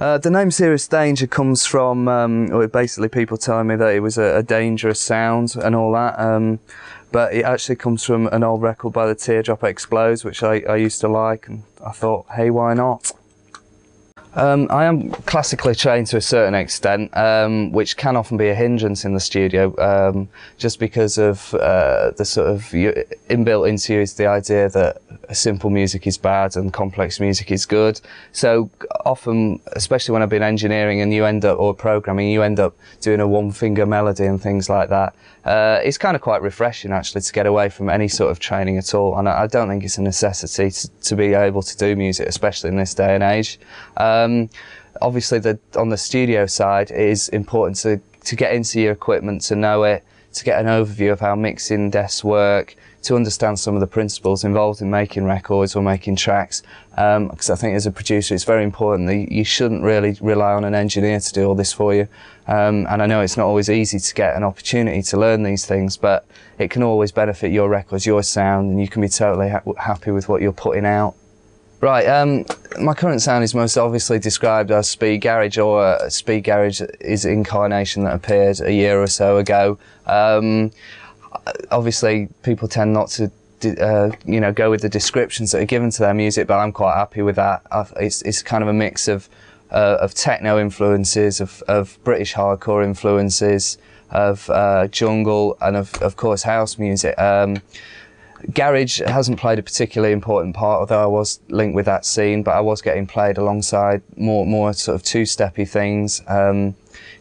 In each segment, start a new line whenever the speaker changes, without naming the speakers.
The name Serious Danger comes from, or basically people telling me that it was a dangerous sound and all that, but it actually comes from an old record by the Teardrop Explodes, which I used to like, and I thought, hey, why not? I am classically trained to a certain extent, which can often be a hindrance in the studio, just because of the sort of inbuilt into you is the idea that simple music is bad and complex music is good. So often, especially when I've been engineering and you end up, or programming, you end up doing a one-finger melody and things like that. It's kind of quite refreshing actually to get away from any sort of training at all, and I don't think it's a necessity to be able to do music, especially in this day and age. Obviously on the studio side it is important to get into your equipment, to know it, to get an overview of how mixing desks work, to understand some of the principles involved in making records or making tracks, because I think as a producer it's very important that you shouldn't really rely on an engineer to do all this for you, and I know it's not always easy to get an opportunity to learn these things, but it can always benefit your records, your sound, and you can be totally happy with what you're putting out. Right, my current sound is most obviously described as speed garage, or speed garage is the incarnation that appeared a year or so ago. Obviously people tend not to you know, go with the descriptions that are given to their music, but I'm quite happy with that. It's kind of a mix of techno influences, of British hardcore influences, of jungle, and of course house music. Garage hasn't played a particularly important part, although I was linked with that scene, but I was getting played alongside more sort of two-steppy things.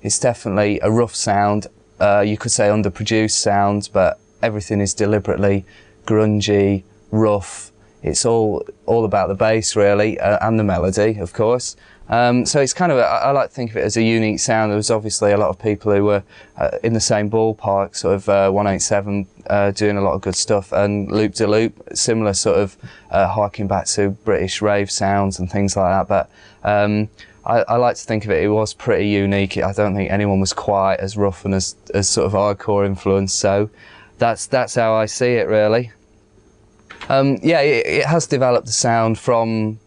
It's definitely a rough sound, you could say underproduced sound, but everything is deliberately grungy, rough. It's all about the bass really, and the melody of course. So it's kind of, I like to think of it as a unique sound. There was obviously a lot of people who were in the same ballpark, sort of 187 doing a lot of good stuff, and Loop de Loop, similar sort of harking back to British rave sounds and things like that. But I like to think of it, it was pretty unique. I don't think anyone was quite as rough and as sort of hardcore influenced. So that's how I see it really. Yeah, it has developed the sound from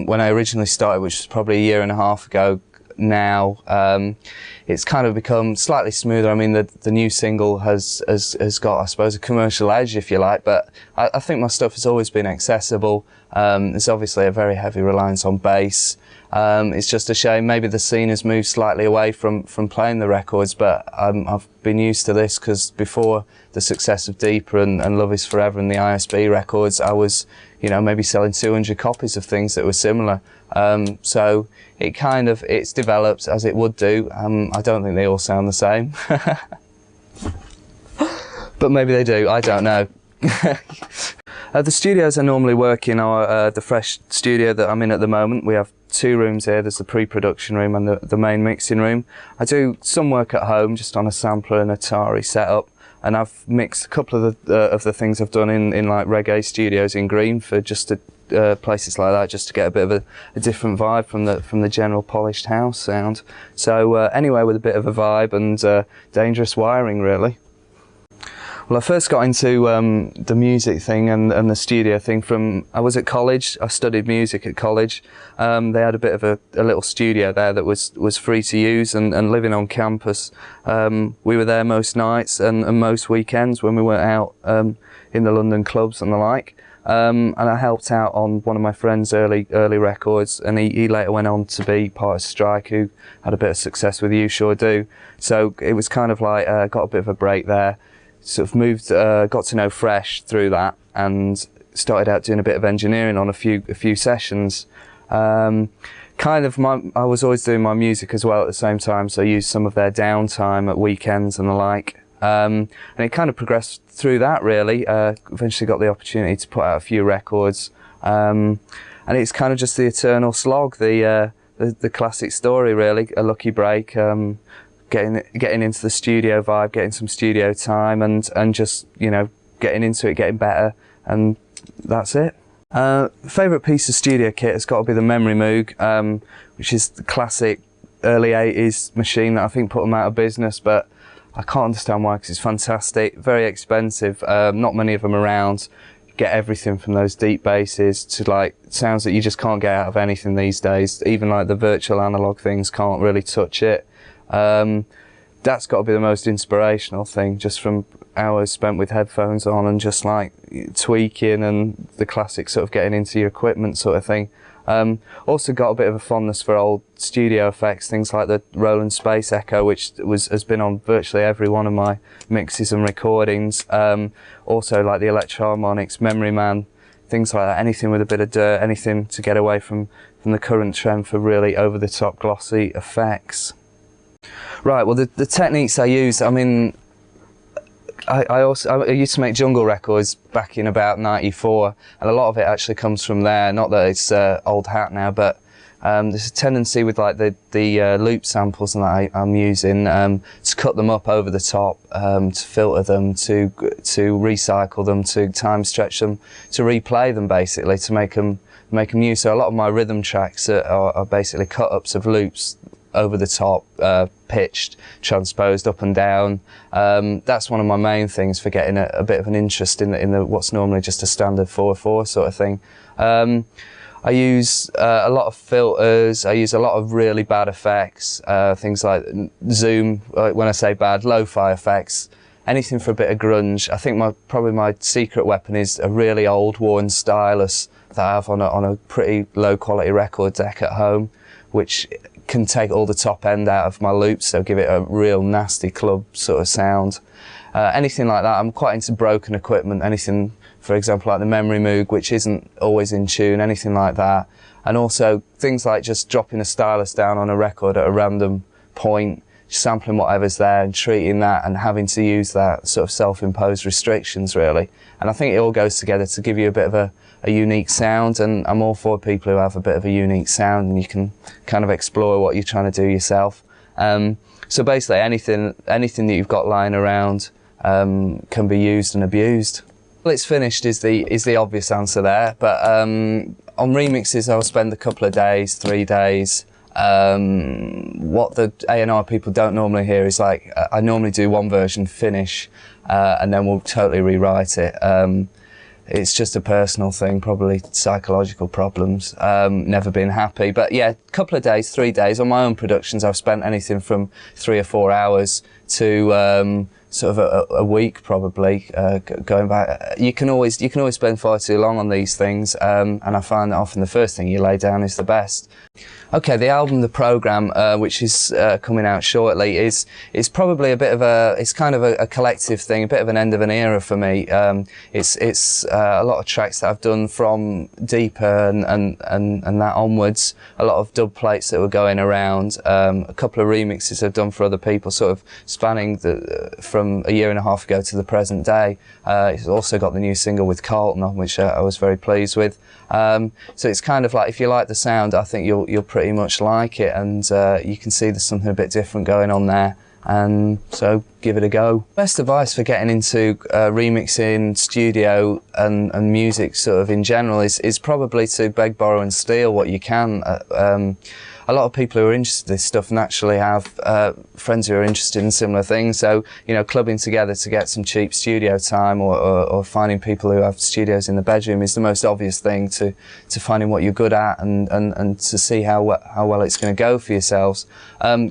when I originally started, which was probably a year and a half ago now. It's kind of become slightly smoother. I mean, the new single has got, I suppose, a commercial edge, if you like, but I think my stuff has always been accessible. There's obviously a very heavy reliance on bass. It's just a shame maybe the scene has moved slightly away from playing the records, but I've been used to this, because before the success of Deeper and Love Is Forever and the ISB records, I was, you know, maybe selling 200 copies of things that were similar. So it's developed as it would do. I don't think they all sound the same. But maybe they do, I don't know. The studios I normally work in are the Fresh studio that I'm in at the moment. We have two rooms here. There's the pre-production room and the main mixing room. I do some work at home, just on a sampler and Atari setup, and I've mixed a couple of the things I've done in like reggae studios in Greenford, just to places like that, just to get a bit of a different vibe from the general polished house sound. So anyway, with a bit of a vibe and dangerous wiring really. Well, I first got into the music thing and the studio thing I was at college. I studied music at college. They had a bit of a little studio there that was free to use, and living on campus, we were there most nights and most weekends when we were out in the London clubs and the like. And I helped out on one of my friend's early records, and he later went on to be part of Strike, who had a bit of success with You Sure Do. So it was kind of like got a bit of a break there. Sort of moved, got to know Fresh through that, and started out doing a bit of engineering on a few sessions. I was always doing my music as well at the same time, so I used some of their downtime at weekends and the like. And it kind of progressed through that really. Eventually got the opportunity to put out a few records, and it's kind of just the eternal slog, the classic story really. A lucky break. Getting into the studio vibe, getting some studio time, and just, you know, getting into it, getting better, and that's it. Favourite piece of studio kit has got to be the Memory Moog, which is the classic early 80s machine that I think put them out of business, but I can't understand why, because it's fantastic, very expensive, not many of them around. get everything from those deep basses to like sounds that you just can't get out of anything these days. Even like the virtual analog things can't really touch it. That's got to be the most inspirational thing, just from hours spent with headphones on and just like tweaking and the classic sort of getting into your equipment sort of thing. Also got a bit of a fondness for old studio effects, things like the Roland Space Echo, which has been on virtually every one of my mixes and recordings. Also like the Electro-Harmonics, Memory Man, things like that, anything with a bit of dirt, anything to get away from the current trend for really over-the-top glossy effects. Right, well the techniques I use, I mean, I used to make jungle records back in about '94, and a lot of it actually comes from there. Not that it's old hat now, but there's a tendency with like the loop samples and that I'm using to cut them up over the top, to filter them, to recycle them, to time stretch them, to replay them basically, to make them new. So a lot of my rhythm tracks are basically cut-ups of loops over the top, pitched, transposed up and down. That's one of my main things for getting a bit of an interest in the what's normally just a standard 4/4 sort of thing. I use a lot of filters. I use a lot of really bad effects, things like zoom. When I say bad, lo-fi effects. Anything for a bit of grunge. I think probably my secret weapon is a really old worn stylus that I have on a pretty low quality record deck at home, which can take all the top end out of my loops, so give it a real nasty club sort of sound. Anything like that. I'm quite into broken equipment, anything, for example, like the Memory Moog, which isn't always in tune, anything like that. And also things like just dropping a stylus down on a record at a random point, sampling whatever's there and treating that and having to use that sort of self-imposed restrictions really. And I think it all goes together to give you a bit of a unique sound, and I'm all for people who have a bit of a unique sound and you can kind of explore what you're trying to do yourself. So basically anything that you've got lying around can be used and abused. Well, it's finished is the obvious answer there, but on remixes I'll spend a couple of days, 3 days. What the A&R people don't normally hear is like, I normally do one version finish and then we'll totally rewrite it. It's just a personal thing, probably psychological problems, never been happy. But yeah, a couple of days, 3 days. On my own productions I've spent anything from 3 or 4 hours to sort of a week probably, going back. You can always spend far too long on these things, and I find that often the first thing you lay down is the best. Okay, the album, the programme, which is coming out shortly, is probably a bit of it's kind of a collective thing, a bit of an end of an era for me. It's a lot of tracks that I've done from Deeper and that onwards, a lot of dub plates that were going around, a couple of remixes I've done for other people, sort of spanning from a year and a half ago to the present day. It's also got the new single with Carlton on, which I was very pleased with. So it's kind of like, if you like the sound, I think you'll pretty much like it, and you can see there's something a bit different going on there, and so give it a go. Best advice for getting into remixing, studio and music sort of in general is probably to beg, borrow and steal what you can. A lot of people who are interested in this stuff naturally have friends who are interested in similar things, so you know, clubbing together to get some cheap studio time, or finding people who have studios in the bedroom is the most obvious thing to finding what you're good at and to see how well it's going to go for yourselves.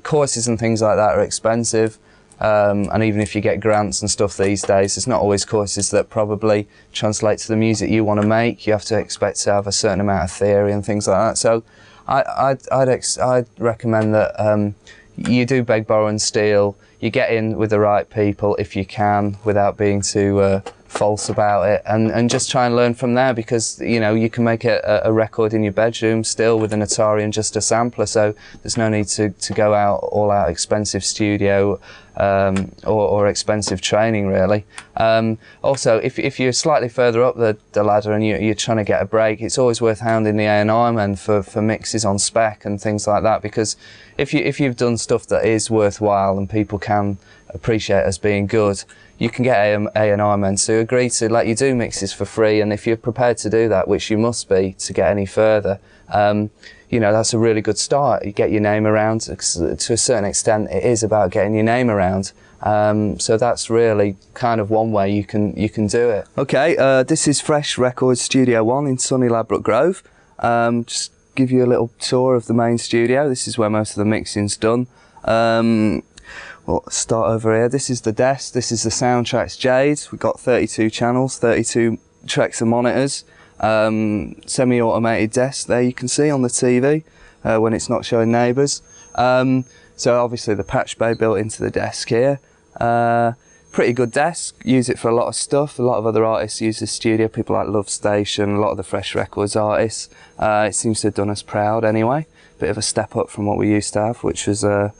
Courses and things like that are expensive, and even if you get grants and stuff these days, it's not always courses that probably translate to the music you want to make. You have to expect to have a certain amount of theory and things like that. So I'd recommend that you do beg, borrow and steal. You get in with the right people if you can, without being too false about it, and just try and learn from there, because you know, you can make a record in your bedroom still with an Atari and just a sampler, so there's no need to go out all out expensive studio or expensive training really. Also, if you're slightly further up the ladder and you're trying to get a break, it's always worth hounding the A&R men for mixes on spec and things like that, because if you've done stuff that is worthwhile and people can appreciate as being good, you can get A&R men to agree to let you do mixes for free, and if you're prepared to do that, which you must be to get any further, you know, that's a really good start. You get your name around. To a certain extent, it is about getting your name around. So that's really kind of one way you can do it. Okay, this is Fresh Records Studio 1 in sunny Ladbroke Grove. Just give you a little tour of the main studio. This is where most of the mixing's done. We'll start over here. This is the desk. This is the Soundtracks Jade. We've got 32 channels, 32 tracks and monitors. Semi-automated desk there you can see on the TV when it's not showing neighbours. So obviously the patch bay built into the desk here. Pretty good desk, use it for a lot of stuff. A lot of other artists use this studio, people like Love Station, a lot of the Fresh Records artists. It seems to have done us proud anyway. Bit of a step up from what we used to have, which was an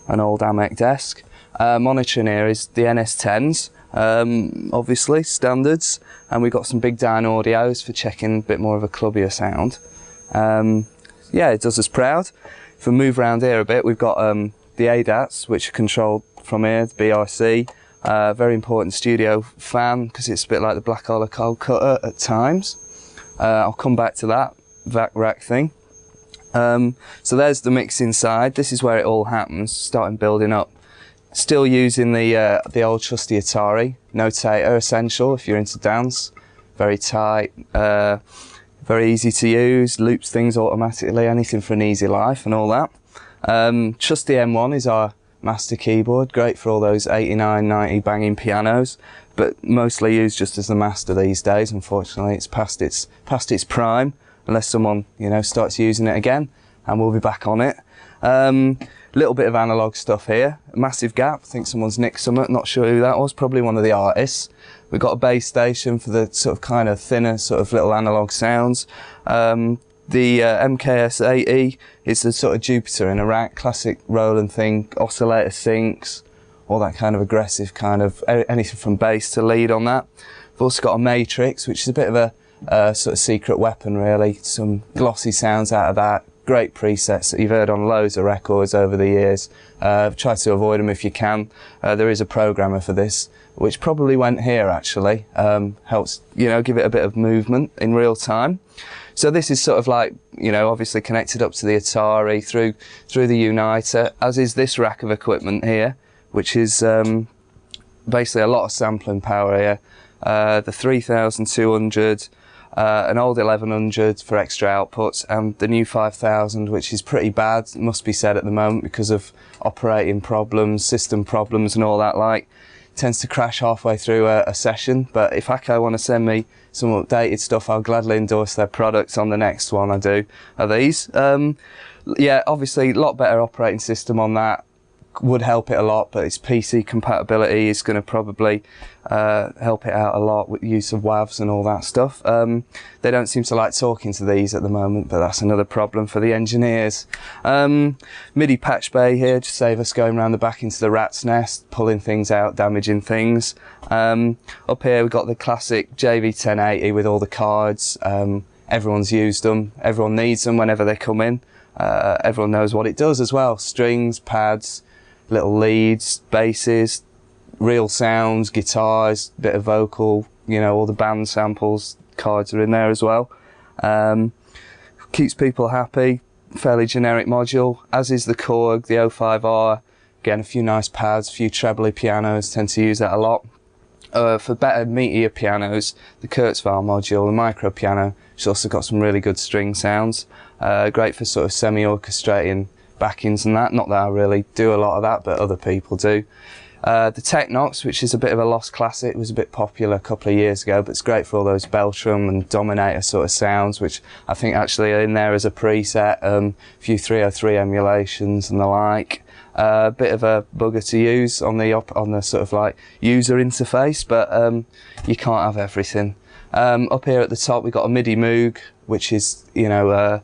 old AMEC desk. Monitoring here is the NS10s, obviously, standards, and we've got some big down audios for checking a bit more of a clubbier sound. Yeah, it does us proud. If we move around here a bit, we've got the ADATs, which are controlled from here, the BRC. Very important studio fan, because it's a bit like the Blackhollow cold cutter at times. I'll come back to that vac rack thing. So there's the mixing side. This is where it all happens, starting building up. Still using the old trusty Atari notator, essential if you're into dance. Very tight, very easy to use, loops things automatically, anything for an easy life and all that. Trusty M1 is our master keyboard, great for all those 89, 90 banging pianos, but mostly used just as the master these days. Unfortunately, it's past its prime, unless someone, you know, starts using it again, and we'll be back on it. Little bit of analog stuff here, a massive gap, I think someone's nicked something, not sure who that was, probably one of the artists. We've got a bass station for the sort of kind of thinner sort of little analog sounds. The MKS-80 is the sort of Jupiter in a rack, classic Roland thing, oscillator sinks, all that kind of aggressive kind of, anything from bass to lead on that. We've also got a Matrix, which is a bit of a sort of secret weapon really, some glossy sounds out of that. Great presets that you've heard on loads of records over the years. Try to avoid them if you can. There is a programmer for this, which probably went here actually. Helps, you know, give it a bit of movement in real time. So this is sort of like, you know, obviously connected up to the Atari through the Uniter, as is this rack of equipment here, which is basically a lot of sampling power here. The 3200, an old 1100 for extra outputs, and the new 5000, which is pretty bad, it must be said at the moment, because of operating problems, system problems and all that. Like, tends to crash halfway through a session, but if Acco want to send me some updated stuff, I'll gladly endorse their products on the next one I do of these. Yeah, obviously a lot better operating system on that, would help it a lot, but its PC compatibility is going to probably help it out a lot with use of WAVs and all that stuff. They don't seem to like talking to these at the moment, but that's another problem for the engineers. MIDI patch bay here to save us going around the back into the rat's nest, pulling things out, damaging things. Up here we've got the classic JV1080 with all the cards. Everyone's used them, everyone needs them whenever they come in. Everyone knows what it does as well. Strings, pads, little leads, basses, real sounds, guitars, bit of vocal, you know, all the band samples, cards are in there as well. Keeps people happy, fairly generic module, as is the Korg, the 05R. Again, a few nice pads, a few trebly pianos, tend to use that a lot. For better, meatier pianos, the Kurzweil module, the micro piano, which also got some really good string sounds. Great for sort of semi-orchestrating backings and that. Not that I really do a lot of that, but other people do. The Technox, which is a bit of a lost classic, was a bit popular a couple of years ago, but it's great for all those Beltram and Dominator sort of sounds, which I think actually are in there as a preset, a few 303 emulations and the like. Bit of a bugger to use on the sort of like user interface, but you can't have everything. Up here at the top we've got a MIDI Moog, which is, you know,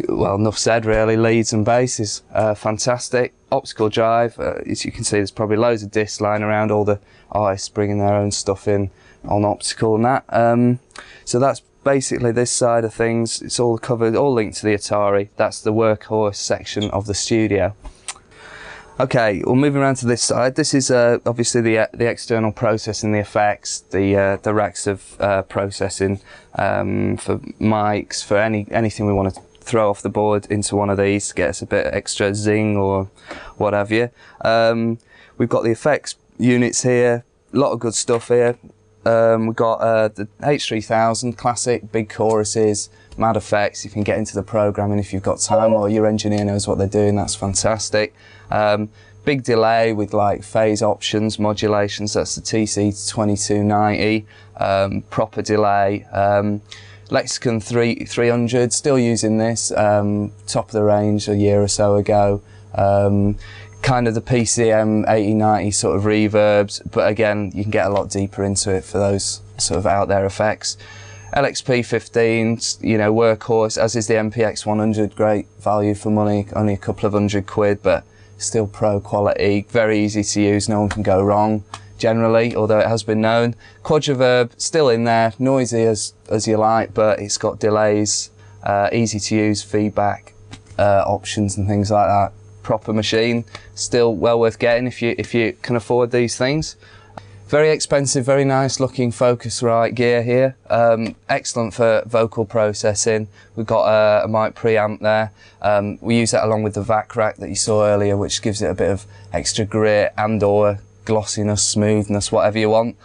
well, enough said really, leads and bass is fantastic. Optical drive, as you can see there's probably loads of discs lying around, all the artists bringing their own stuff in on optical and that. So that's basically this side of things. It's all covered, all linked to the Atari. That's the workhorse section of the studio. Okay, well, moving around to this side, this is obviously the external processing, the effects, the racks of processing for mics, for anything we want to throw off the board into one of these to get us a bit extra zing or what have you. We've got the effects units here, a lot of good stuff here. We've got the H3000 classic, big choruses, mad effects. You can get into the programming if you've got time, or your engineer knows what they're doing. That's fantastic. Big delay with like phase options, modulations. That's the TC2290. Proper delay. Lexicon 300, still using this. Top of the range a year or so ago. Kind of the PCM 8090 sort of reverbs, but again, you can get a lot deeper into it for those sort of out there effects. LXP 15, you know, workhorse, as is the MPX 100, great value for money, only a couple of £100, but still pro quality, very easy to use, no one can go wrong generally, although it has been known. Quadriverb, still in there, noisy as you like, but it's got delays, easy to use feedback options and things like that. Proper machine, still well worth getting if you can afford these things. Very expensive, very nice looking Focusrite gear here. Excellent for vocal processing. We've got a mic preamp there. We use that along with the vac rack that you saw earlier, which gives it a bit of extra grit and or glossiness, smoothness, whatever you want.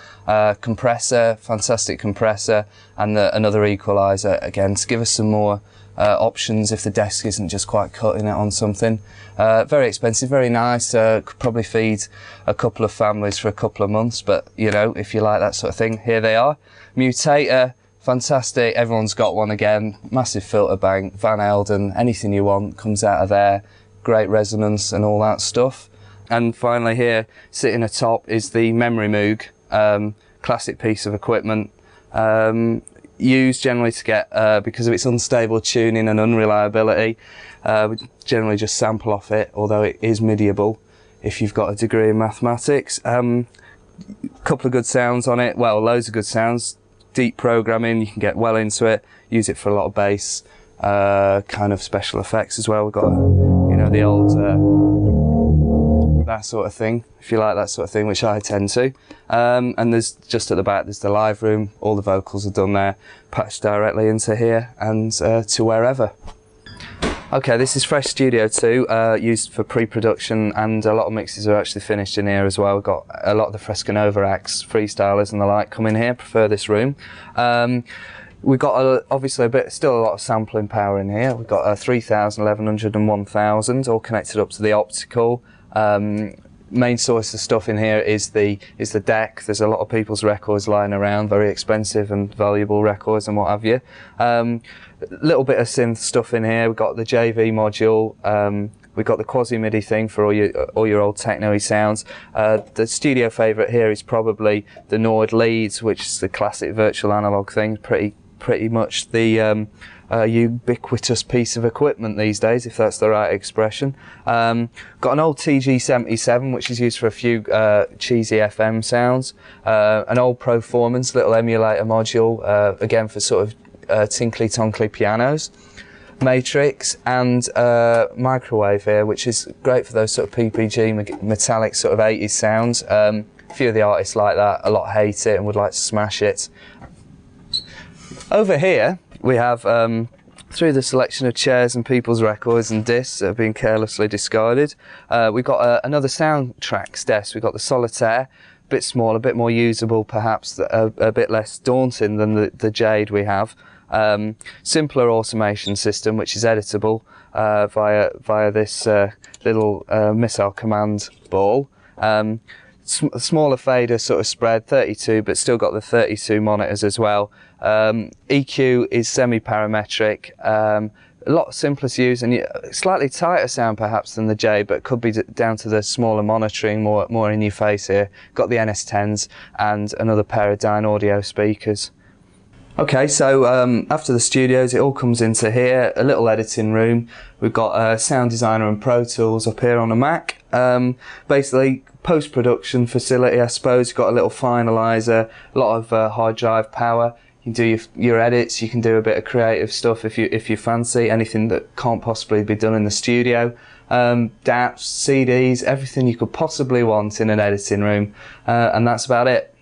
Compressor, fantastic compressor, and another equalizer again to give us some more options if the desk isn't just quite cutting it on something. Very expensive, very nice, could probably feed a couple of families for a couple of months, but you know, if you like that sort of thing, here they are. Mutator, fantastic, everyone's got one again, massive filter bank, Van Elden, anything you want comes out of there, great resonance and all that stuff. And finally here, sitting atop is the Memory Moog, classic piece of equipment. Used generally to get, because of its unstable tuning and unreliability, we generally just sample off it, although it is MIDIable if you've got a degree in mathematics. Couple of good sounds on it, well, loads of good sounds, deep programming, you can get well into it, use it for a lot of bass, kind of special effects as well. We've got, you know, the old that sort of thing, if you like that sort of thing, which I tend to. And there's just at the back, there's the live room, all the vocals are done there, patched directly into here and to wherever. Okay, this is Fresh Studio 2, used for pre-production, and a lot of mixes are actually finished in here as well. We've got a lot of the Frescanova acts, freestylers and the like come in here, prefer this room. We've got obviously still a lot of sampling power in here. We've got 3000, 1100 and 1000 all connected up to the optical. Main source of stuff in here is the deck. There's a lot of people's records lying around, very expensive and valuable records and what have you. Little bit of synth stuff in here. We've got the JV module. We've got the quasi MIDI thing for all your old techno-y sounds. The studio favourite here is probably the Nord Leads, which is the classic virtual analog thing. Pretty much the ubiquitous piece of equipment these days, if that's the right expression. Got an old TG77, which is used for a few cheesy FM sounds. An old Proformance little emulator module, again for sort of tinkly tonkly pianos. Matrix and microwave here, which is great for those sort of PPG metallic sort of 80s sounds. A few of the artists like that, a lot hate it and would like to smash it. Over here we have, through the selection of chairs and people's records and discs that have been carelessly discarded, we've got another soundtracks desk. We've got the Solitaire, a bit smaller, a bit more usable perhaps, a bit less daunting than the Jade we have. Simpler automation system which is editable via this little missile command ball. Smaller fader sort of spread, 32, but still got the 32 monitors as well. EQ is semi-parametric, a lot simpler to use and slightly tighter sound perhaps than the J, but could be down to the smaller monitoring, more in your face here. Got the NS10s and another pair of Dynaudio speakers. Okay, so after the studios, it all comes into here, a little editing room. We've got Sound Designer and Pro Tools up here on a Mac. Basically, post-production facility, I suppose. You've got a little finalizer, a lot of hard drive power. You can do your edits, you can do a bit of creative stuff if you fancy, anything that can't possibly be done in the studio. DAPs, CDs, everything you could possibly want in an editing room, and that's about it.